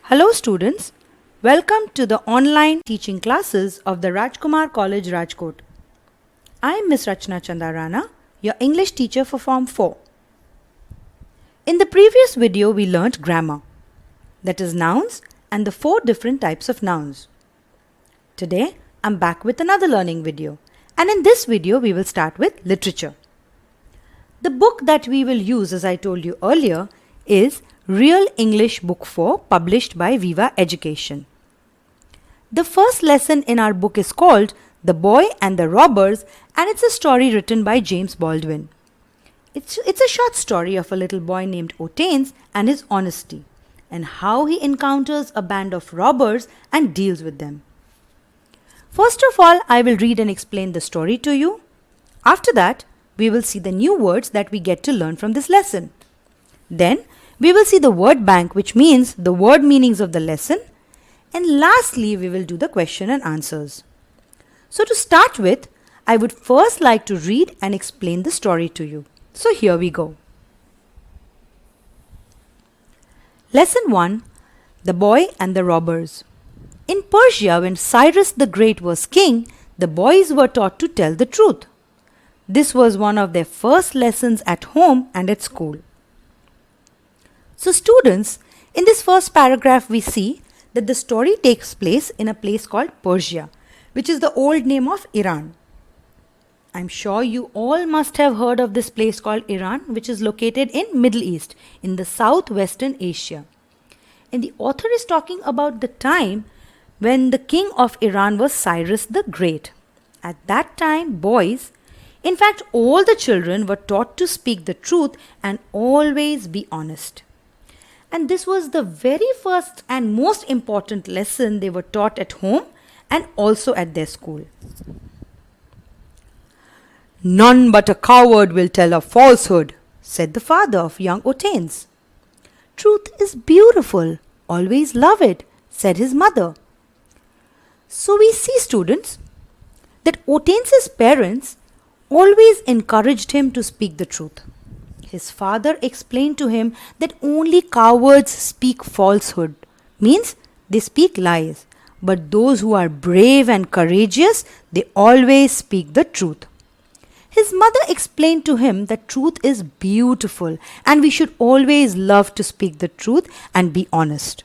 Hello students, welcome to the online teaching classes of the Rajkumar College Rajkot. I am Miss RachnaChandarana, your English teacher for Form 4. In the previous video we learnt grammar, that is nouns and the 4 different types of nouns. Today I am back with another learning video, and in this video we will start with literature. The book that we will use, as I told you earlier, is Real English Book 4, published by Viva Education. The first lesson in our book is called The Boy and the Robbers, and it's a story written by James Baldwin. It's a short story of a little boy named Otanes and his honesty, and how he encounters a band of robbers and deals with them. First of all, I will read and explain the story to you. After that, we will see the new words that we get to learn from this lesson. Then, we will see the word bank, which means the word meanings of the lesson. And lastly, we will do the question and answers. So to start with, I would first like to read and explain the story to you. So here we go. Lesson 1. The Boy and the Robbers. In Persia, when Cyrus the Great was king, the boys were taught to tell the truth. This was one of their first lessons at home and at school. So students, in this first paragraph we see that the story takes place in a place called Persia, which is the old name of Iran. I'm sure you all must have heard of this place called Iran, which is located in Middle East, in the southwestern Asia. And the author is talking about the time when the king of Iran was Cyrus the Great. At that time, boys, in fact all the children, were taught to speak the truth and always be honest. And this was the very first and most important lesson they were taught at home and also at their school. "None but a coward will tell a falsehood," said the father of young Otanes. "Truth is beautiful. Always love it," said his mother. So we see, students, that Otanes' parents always encouraged him to speak the truth. His father explained to him that only cowards speak falsehood, means they speak lies, but those who are brave and courageous, they always speak the truth. His mother explained to him that truth is beautiful and we should always love to speak the truth and be honest.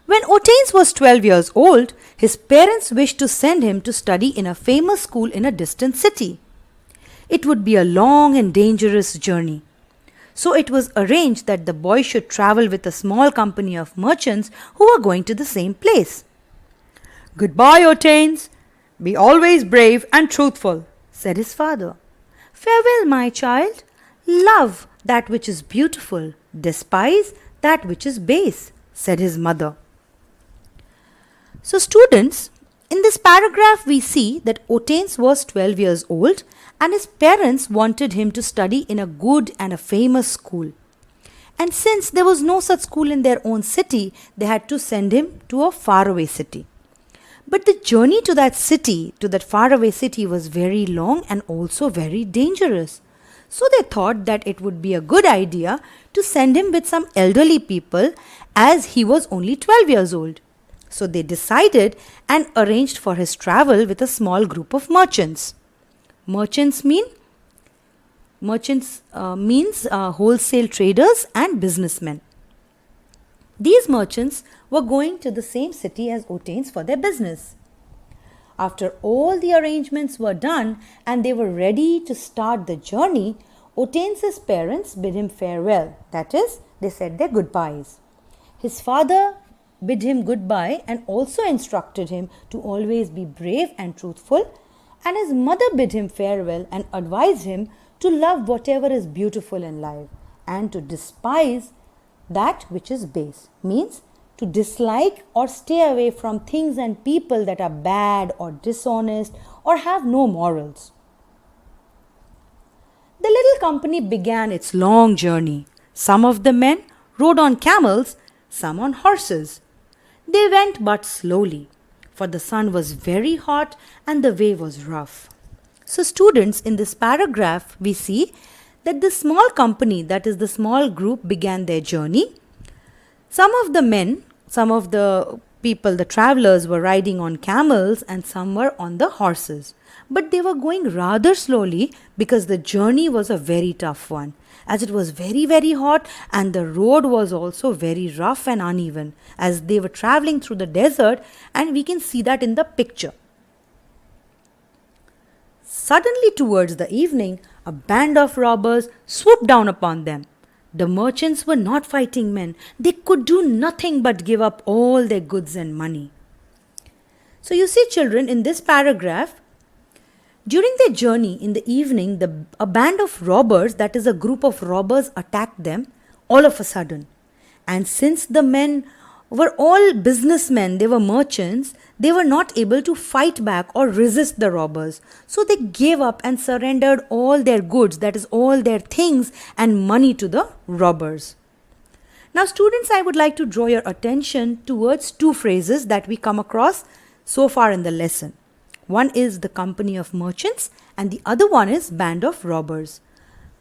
When Otanes was 12 years old, his parents wished to send him to study in a famous school in a distant city. It would be a long and dangerous journey. So it was arranged that the boy should travel with a small company of merchants who were going to the same place. "Goodbye, Otanes. Be always brave and truthful," said his father. "Farewell, my child. Love that which is beautiful. Despise that which is base," said his mother. So students, in this paragraph we see that Otanes was 12 years old and his parents wanted him to study in a good and a famous school. And since there was no such school in their own city, they had to send him to a faraway city. But the journey to that city, to that faraway city, was very long and also very dangerous. So they thought that it would be a good idea to send him with some elderly people, as he was only 12 years old. So they decided and arranged for his travel with a small group of merchants. Merchants means wholesale traders and businessmen. These merchants were going to the same city as Otanes for their business. After all the arrangements were done and they were ready to start the journey, Otanes' parents bid him farewell. That is, they said their goodbyes. His father bid him goodbye and also instructed him to always be brave and truthful, and his mother bid him farewell and advised him to love whatever is beautiful in life and to despise that which is base, means to dislike or stay away from things and people that are bad or dishonest or have no morals. The little company began its long journey. Some of the men rode on camels, some on horses. They went but slowly, for the sun was very hot and the way was rough. So students, in this paragraph, we see that the small company, that is the small group, began their journey. Some of the men, some of the people, the travelers were riding on camels and some were on the horses. But they were going rather slowly because the journey was a very tough one, as it was very hot and the road was also very rough and uneven as they were traveling through the desert, and we can see that in the picture. Suddenly towards the evening, a band of robbers swooped down upon them. The merchants were not fighting men. They could do nothing but give up all their goods and money. So you see, children, in this paragraph, during their journey in the evening, a band of robbers, that is a group of robbers, attacked them all of a sudden. And since the men were all businessmen, they were merchants, they were not able to fight back or resist the robbers. So they gave up and surrendered all their goods, that is all their things and money, to the robbers. Now students, I would like to draw your attention towards two phrases that we come across so far in the lesson. One is the company of merchants and the other one is band of robbers.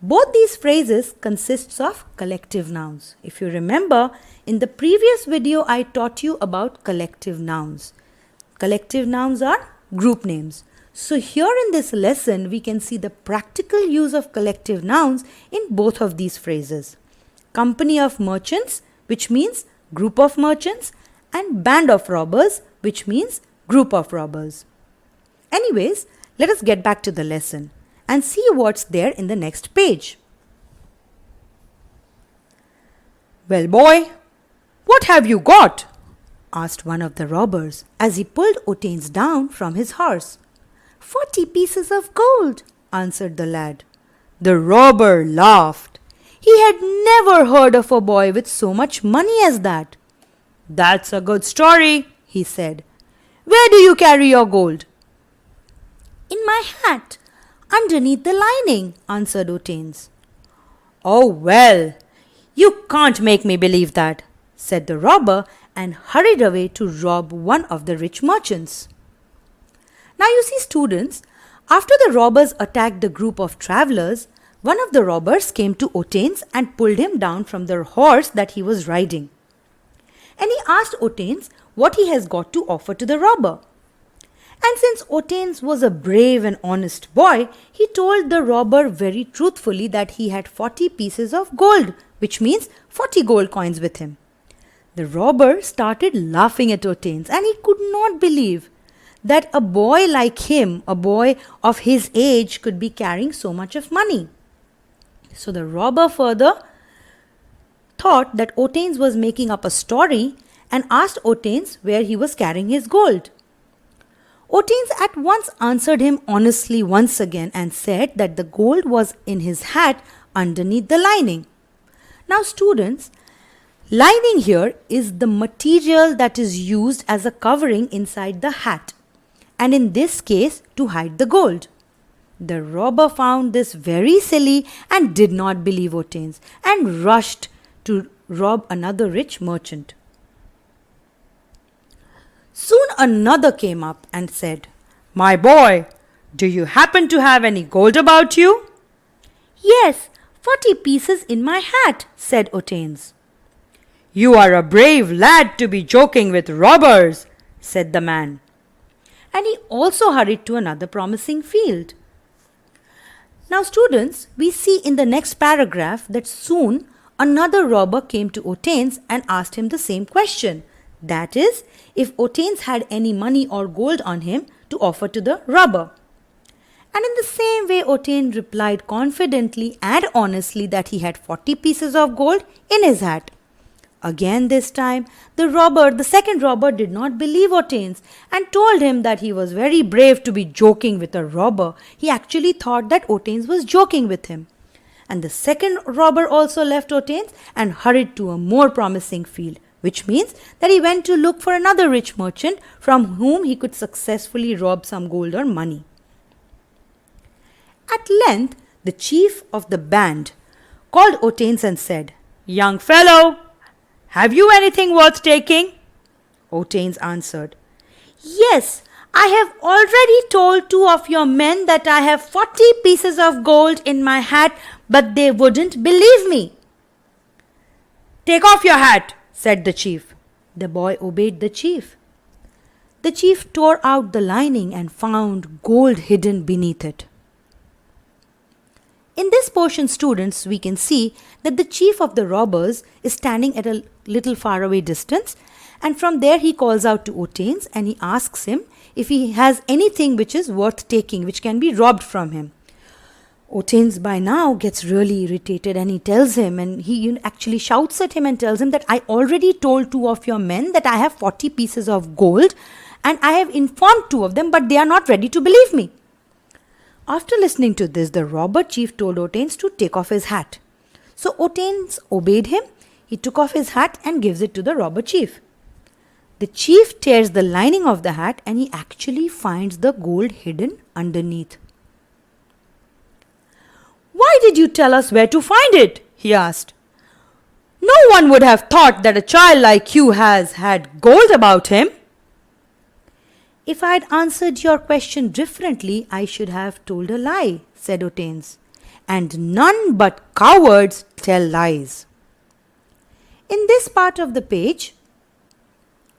Both these phrases consists of collective nouns. If you remember, in the previous video I taught you about collective nouns. Collective nouns are group names. So here in this lesson we can see the practical use of collective nouns in both of these phrases. Company of merchants, which means group of merchants, and band of robbers, which means group of robbers. Anyways, let us get back to the lesson and see what's there in the next page. "Well, boy, what have you got?" asked one of the robbers as he pulled Otanes down from his horse. 40 pieces of gold, answered the lad. The robber laughed. He had never heard of a boy with so much money as that. "That's a good story," he said. "Where do you carry your gold?" "In my hat, underneath the lining," answered Otanes. "Oh, well, you can't make me believe that," said the robber and hurried away to rob one of the rich merchants. Now you see, students, after the robbers attacked the group of travelers, one of the robbers came to Otanes and pulled him down from the horse that he was riding. And he asked Otanes what he has got to offer to the robber. And since Otanes was a brave and honest boy, he told the robber very truthfully that he had 40 pieces of gold, which means 40 gold coins with him. The robber started laughing at Otanes and he could not believe that a boy like him, a boy of his age, could be carrying so much of money. So the robber further thought that Otanes was making up a story and asked Otanes where he was carrying his gold. Otanes at once answered him honestly once again and said that the gold was in his hat underneath the lining. Now students, lining here is the material that is used as a covering inside the hat, and in this case to hide the gold. The robber found this very silly and did not believe Otanes and rushed to rob another rich merchant. Soon another came up and said, "My boy, do you happen to have any gold about you?" "Yes, 40 pieces in my hat," said Otanes. "You are a brave lad to be joking with robbers," said the man. And he also hurried to another promising field. Now students, we see in the next paragraph that soon another robber came to Otanes and asked him the same question. That is, if Otanes had any money or gold on him to offer to the robber. And in the same way, Otanes replied confidently and honestly that he had 40 pieces of gold in his hat. Again this time, the second robber did not believe Otanes and told him that he was very brave to be joking with a robber. He actually thought that Otanes was joking with him. And the second robber also left Otanes and hurried to a more promising field, which means that he went to look for another rich merchant from whom he could successfully rob some gold or money. At length, the chief of the band called Otanes and said, "Young fellow, have you anything worth taking?" Otanes answered, "Yes, I have already told 2 of your men that I have 40 pieces of gold in my hat, but they wouldn't believe me." "Take off your hat," said the chief. The boy obeyed the chief. The chief tore out the lining and found gold hidden beneath it. In this portion, students, we can see that the chief of the robbers is standing at a little faraway distance, and from there he calls out to Otanes and he asks him if he has anything which is worth taking, which can be robbed from him. Otanes by now gets really irritated and he tells him, and he actually shouts at him and tells him that I already told 2 of your men that I have 40 pieces of gold, and I have informed 2 of them, but they are not ready to believe me. After listening to this, the robber chief told Otanes to take off his hat. So Otanes obeyed him. He took off his hat and gives it to the robber chief. The chief tears the lining of the hat and he actually finds the gold hidden underneath. Why did you tell us where to find it? He asked. No one would have thought that a child like you has had gold about him. If I had answered your question differently, I should have told a lie, said Otanes. And none but cowards tell lies. In this part of the page,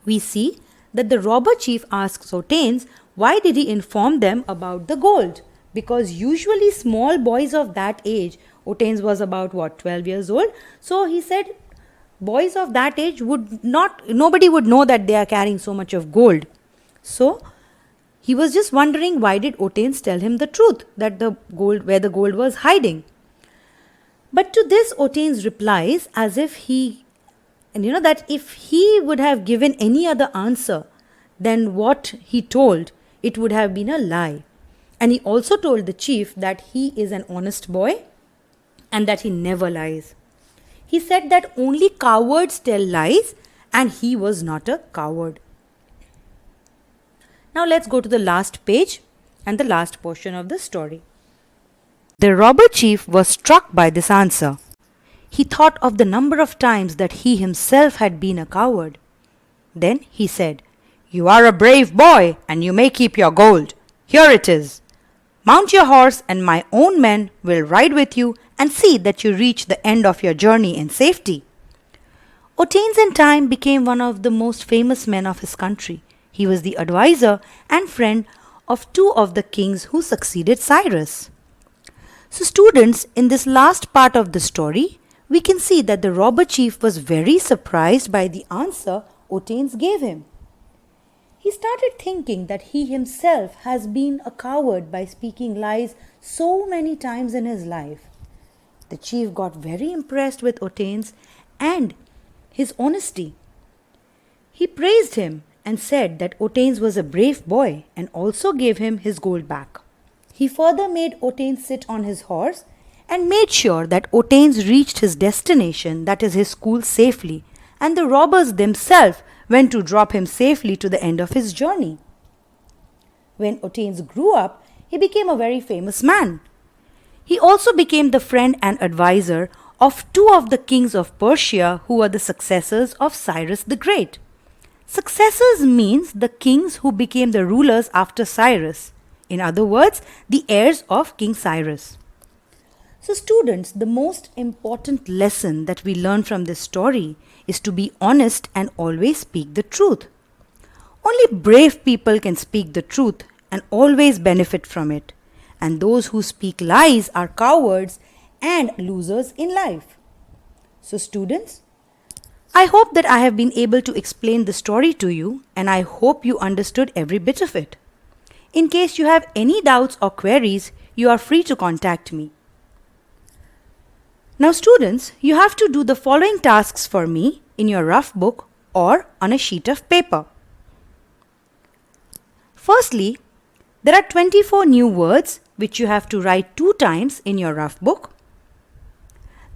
we see that the robber chief asks Otanes why did he inform them about the gold. Because usually small boys of that age, Otanes was about 12 years old. So he said boys of that age nobody would know that they are carrying so much of gold. So he was just wondering why did Otanes tell him the truth, that where the gold was hiding. But to this Otanes replies as if that if he would have given any other answer than what he told, it would have been a lie. And he also told the chief that he is an honest boy and that he never lies. He said that only cowards tell lies and he was not a coward. Now let's go to the last page and the last portion of the story. The robber chief was struck by this answer. He thought of the number of times that he himself had been a coward. Then he said, You are a brave boy and you may keep your gold. Here it is. Mount your horse and my own men will ride with you and see that you reach the end of your journey in safety. Otanes in time became one of the most famous men of his country. He was the advisor and friend of 2 of the kings who succeeded Cyrus. So students, in this last part of the story, we can see that the robber chief was very surprised by the answer Otanes gave him. He started thinking that he himself has been a coward by speaking lies so many times in his life. The chief got very impressed with Otanes and his honesty. He praised him and said that Otanes was a brave boy and also gave him his gold back. He further made Otanes sit on his horse and made sure that Otanes reached his destination, that is his school, safely, and the robbers themselves went to drop him safely to the end of his journey. When Otanes grew up, he became a very famous man. He also became the friend and advisor of 2 of the kings of Persia who were the successors of Cyrus the Great. Successors means the kings who became the rulers after Cyrus. In other words, the heirs of King Cyrus. So students, the most important lesson that we learn from this story is to be honest and always speak the truth. Only brave people can speak the truth and always benefit from it. And those who speak lies are cowards and losers in life. So students, I hope that I have been able to explain the story to you, and I hope you understood every bit of it. In case you have any doubts or queries, you are free to contact me. Now students, you have to do the following tasks for me in your rough book or on a sheet of paper. Firstly, there are 24 new words which you have to write 2 times in your rough book.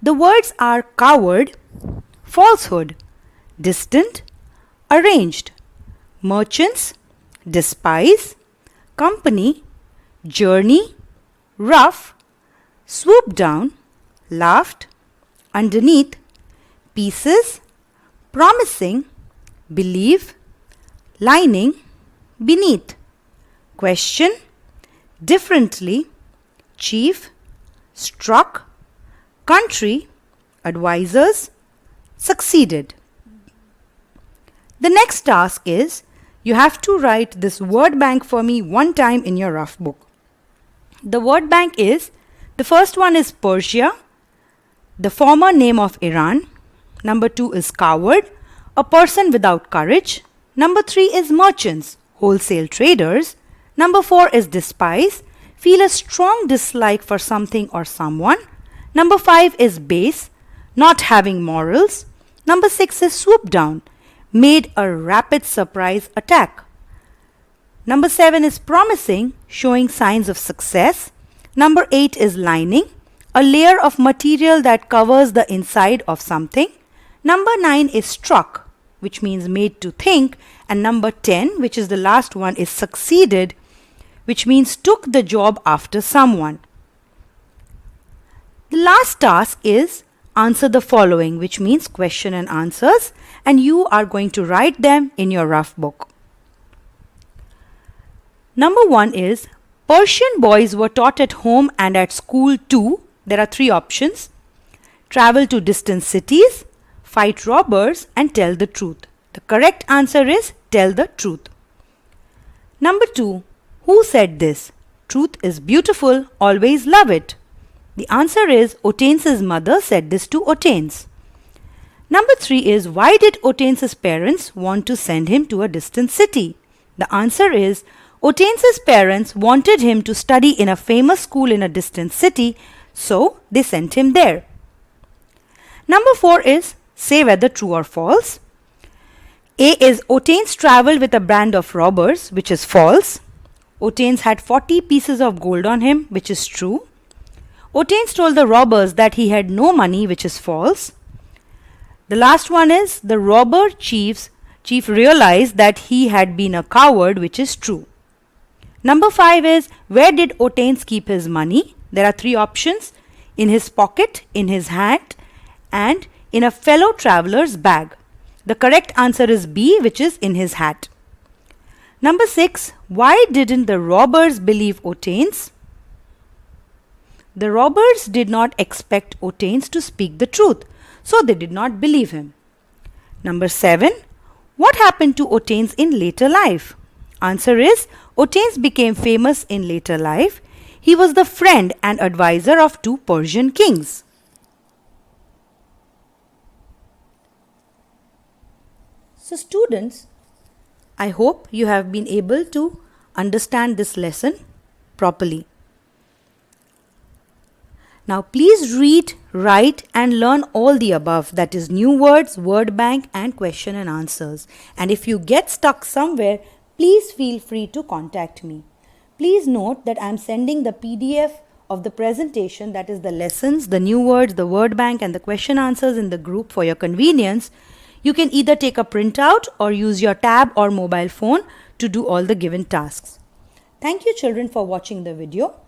The words are coward, falsehood, distant, arranged, merchants, despise, company, journey, rough, swoop down, laughed, underneath, pieces, promising, believe, lining, beneath, question, differently, chief, struck, country, advisors, succeeded. The next task is you have to write this word bank for me one time in your rough book. The word bank is, the first one is Persia, the former name of Iran. Number 2 is coward, a person without courage. Number 3 is merchants, wholesale traders. Number 4 is despise, feel a strong dislike for something or someone. Number 5 is base, not having morals. Number 6 is swoop down, made a rapid surprise attack. Number 7 is promising, showing signs of success. Number 8 is lining, a layer of material that covers the inside of something. Number 9 is struck, which means made to think. And number 10, which is the last one, is succeeded, which means took the job after someone. The last task is answer the following, which means question and answers, and you are going to write them in your rough book. Number 1 is Persian boys were taught at home and at school too. There are 3 options: travel to distant cities, fight robbers, and tell the truth. The correct answer is tell the truth. Number 2, who said this? Truth is beautiful, always love it. The answer is Otanes' mother said this to Otanes. Number 3 is, why did Otanes' parents want to send him to a distant city? The answer is Otanes' parents wanted him to study in a famous school in a distant city, so they sent him there. Number 4 is, say whether true or false. A is, Otanes traveled with a band of robbers, which is false. Otanes had 40 pieces of gold on him, which is true. Otanes told the robbers that he had no money, which is false. The last one is, the robber chief realized that he had been a coward, which is true. Number 5 is, where did Otanes keep his money? There are 3 options: in his pocket, in his hat, and in a fellow traveler's bag. The correct answer is B, which is in his hat. Number 6, why didn't the robbers believe Otanes? The robbers did not expect Otanes to speak the truth, so they did not believe him. Number 7, what happened to Otanes in later life? Answer is, Otanes became famous in later life. He was the friend and advisor of 2 Persian kings. So students, I hope you have been able to understand this lesson properly. Now please read, write and learn all the above, that is new words, word bank and question and answers. And if you get stuck somewhere, please feel free to contact me. Please note that I am sending the PDF of the presentation, that is the lessons, the new words, the word bank and the question answers in the group for your convenience. You can either take a printout or use your tab or mobile phone to do all the given tasks. Thank you children for watching the video.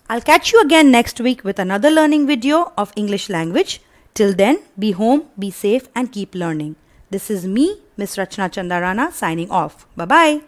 I'll catch you again next week with another learning video of English language. Till then, be home, be safe and keep learning. This is me, Miss RachnaChandarana, signing off. Bye-bye.